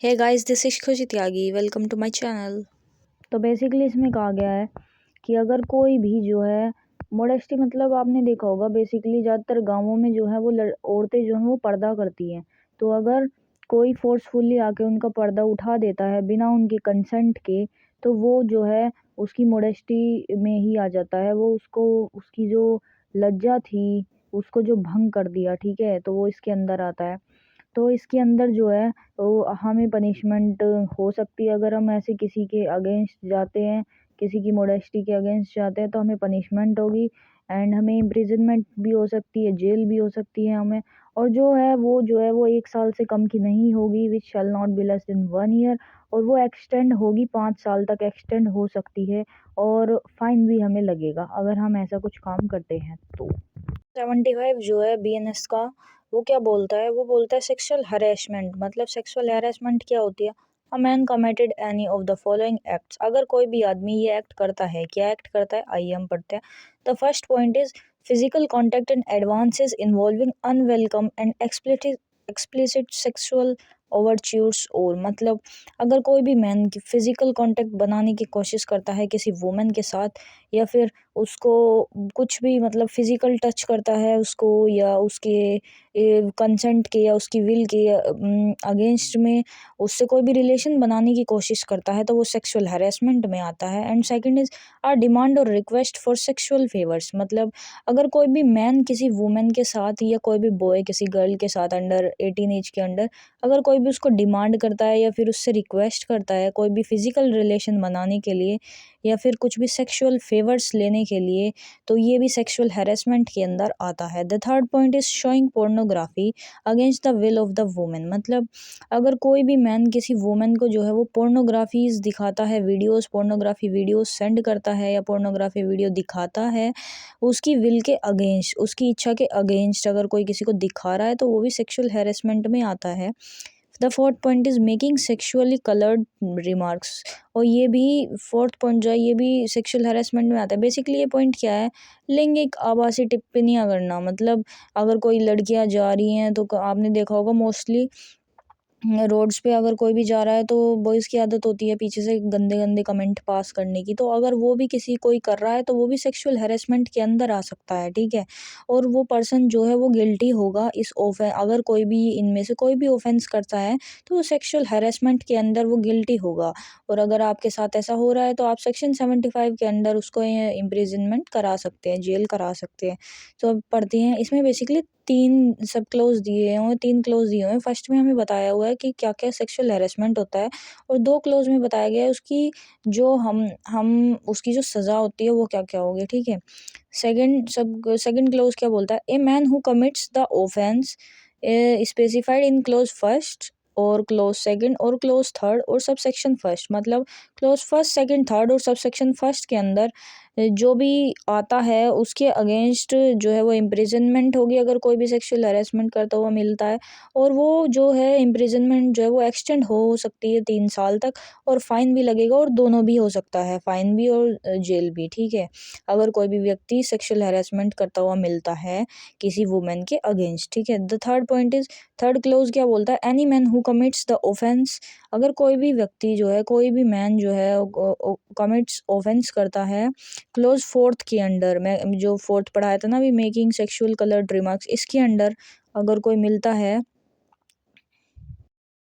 Hey guys, this is Khushi Tyagi. Welcome to my channel. तो basically इसमें कहा गया है कि अगर कोई भी जो है मोडेस्टी, मतलब आपने देखा होगा बेसिकली ज़्यादातर गांवों में जो है वो औरतें जो हैं वो पर्दा करती हैं। तो अगर कोई फोर्सफुली आके उनका पर्दा उठा देता है बिना उनके कंसेंट के, तो वो जो है उसकी मोडेस्टी में ही आ जाता है। वो उसको उसकी जो लज्जा थी उसको जो भंग कर दिया, ठीक है, तो वो इसके अंदर आता है। तो इसके अंदर जो है वो हमें पनिशमेंट हो सकती है। अगर हम ऐसे किसी के अगेंस्ट जाते हैं, किसी की मोडेस्टी के अगेंस्ट जाते हैं, तो हमें पनिशमेंट होगी एंड हमें इम्प्रिजनमेंट भी हो सकती है, जेल भी हो सकती है हमें। और जो है वो 1 साल से कम की नहीं होगी, which shall not be less than 1 year. और वो एक्सटेंड होगी, 5 साल तक एक्सटेंड हो सकती है। और फाइन भी हमें लगेगा अगर हम ऐसा कुछ काम करते हैं तो। 75 जो है BNS का, वो क्या बोलता है? वो बोलता है सेक्सुअल हरेसमेंट। मतलब सेक्सुअल हरेसमेंट क्या होती है? A man committed any of the following acts. अगर कोई भी आदमी ये एक्ट करता है, क्या एक्ट करता है, आइए हम पढ़ते हैं। The first point is physical contact and advances involving unwelcome and explicit sexual overtures. और मतलब अगर कोई भी मैन की फिजिकल कांटेक्ट बनाने की कोशिश करता है किसी वुमेन के साथ, या फिर उसको कुछ भी मतलब फिजिकल टच करता है उसको, या उसके कंसेंट के या उसकी विल के अगेंस्ट में उससे कोई भी रिलेशन बनाने की कोशिश करता है, तो वो सेक्सुअल हैरेसमेंट में आता है। And second is a demand और रिक्वेस्ट फॉर सेक्सुअल फेवर्स। मतलब अगर कोई भी मैन किसी वुमेन के साथ, या कोई भी बॉय किसी गर्ल के साथ अंडर 18 एज के अंडर, अगर कोई भी उसको डिमांड करता है या फिर उससे रिक्वेस्ट करता है कोई भी फिजिकल रिलेशन बनाने के लिए, या फिर कुछ भी सेक्सुअल फेवर्स लेने के लिए, तो ये भी सेक्सुअल हैरेसमेंट के अंदर आता है। The third point is showing pornography against the will of the women. मतलब अगर कोई भी मैन किसी वुमेन को जो है वो पोर्नोग्राफीज दिखाता है, वीडियोस, पोर्नोग्राफी वीडियोस सेंड करता है या पोर्नोग्राफी वीडियो दिखाता है उसकी विल के अगेंस्ट, उसकी इच्छा के अगेंस्ट, अगर कोई किसी को दिखा रहा है, तो वो भी सेक्सुअल हैरेसमेंट में आता है। The fourth point is making sexually coloured remarks. और ये भी फोर्थ पॉइंट जो है ये भी सेक्सुअल हैरेसमेंट में आता है। बेसिकली ये पॉइंट क्या है? लैंगिक आभासी टिप्पणियां करना। मतलब अगर कोई लड़कियां जा रही हैं तो आपने देखा होगा मोस्टली रोड्स पे अगर कोई भी जा रहा है तो बॉयज़ की आदत होती है पीछे से गंदे गंदे कमेंट पास करने की। तो अगर वो भी किसी कोई कर रहा है तो वो भी सेक्सुअल हैरेसमेंट के अंदर आ सकता है, ठीक है। और वो पर्सन जो है वो गिल्टी होगा इस ऑफेंस। अगर कोई भी इनमें से कोई भी ऑफेंस करता है तो वो सेक्सुअल हैरेसमेंट के अंदर वो गिल्टी होगा। और अगर आपके साथ ऐसा हो रहा है तो आप सेक्शन 75 के अंदर उसको इम्प्रिजनमेंट करा सकते हैं, जेल करा सकते हैं। तो अब पढ़ते हैं, इसमें बेसिकली 3 सब क्लॉज़ दिए हुए हैं, 3 क्लॉज़ दिए हुए हैं। फर्स्ट में हमें बताया हुआ है कि क्या-क्या सेक्सुअल हैरेसमेंट होता है, और 2 क्लॉज़ में बताया गया है उसकी जो हम उसकी जो सज़ा होती है वो क्या-क्या होगी, ठीक है। सेकंड क्लॉज़ क्या बोलता है? A man who commits the offence specified in clause first और क्लॉज़ सेकंड और क्लॉज़ थर्ड और सबसेक्शन फर्स्ट। मतलब क्लॉज़ फर्स्ट, सेकंड, थर्ड और सबसेक्शन फर्स्ट के अंदर जो भी आता है उसके अगेंस्ट जो है वो इम्प्रिजनमेंट होगी अगर कोई भी सेक्सुअल हैरेसमेंट करता हुआ मिलता है। और वो जो है इम्प्रिजनमेंट जो है वो एक्सटेंड हो सकती है 3 साल तक, और फाइन भी लगेगा, और दोनों भी हो सकता है, फाइन भी और जेल भी, ठीक है। अगर कोई भी व्यक्ति सेक्सुअल हैरेसमेंट करता हुआ मिलता है किसी वुमेन के अगेंस्ट, ठीक है। The third point is, third close क्या बोलता है? Any man who commits the offence. अगर कोई भी व्यक्ति जो है, कोई भी मैन जो है कमिट्स ऑफेंस करता है क्लोज फोर्थ के अंडर, मैं जो फोर्थ पढ़ाया था ना अभी, मेकिंग सेक्सुअल कलर्ड रिमार्क्स, इसके अंडर अगर कोई मिलता है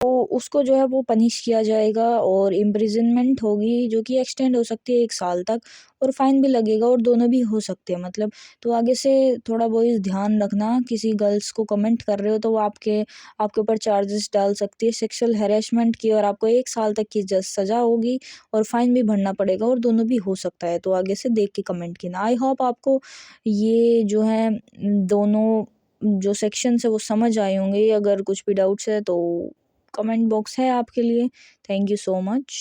तो उसको जो है वो पनिश किया जाएगा, और इम्प्रिजनमेंट होगी जो कि एक्सटेंड हो सकती है 1 साल तक, और फाइन भी लगेगा, और दोनों भी हो सकते हैं। मतलब तो आगे से थोड़ा बहुत ध्यान रखना, किसी गर्ल्स को कमेंट कर रहे हो तो वो आपके आपके ऊपर चार्जेस डाल सकती है सेक्सुअल हैरेसमेंट की, और आपको 1 साल तक की सज़ा होगी, और फाइन भी भरना पड़ेगा, और दोनों भी हो सकता है। तो आगे से देख के कमेंट करना। आई होप आपको ये जो है दोनों जो सेक्शंस है वो समझ आए होंगे। अगर कुछ भी डाउट्स है तो कमेंट बॉक्स है आपके लिए। Thank you so much.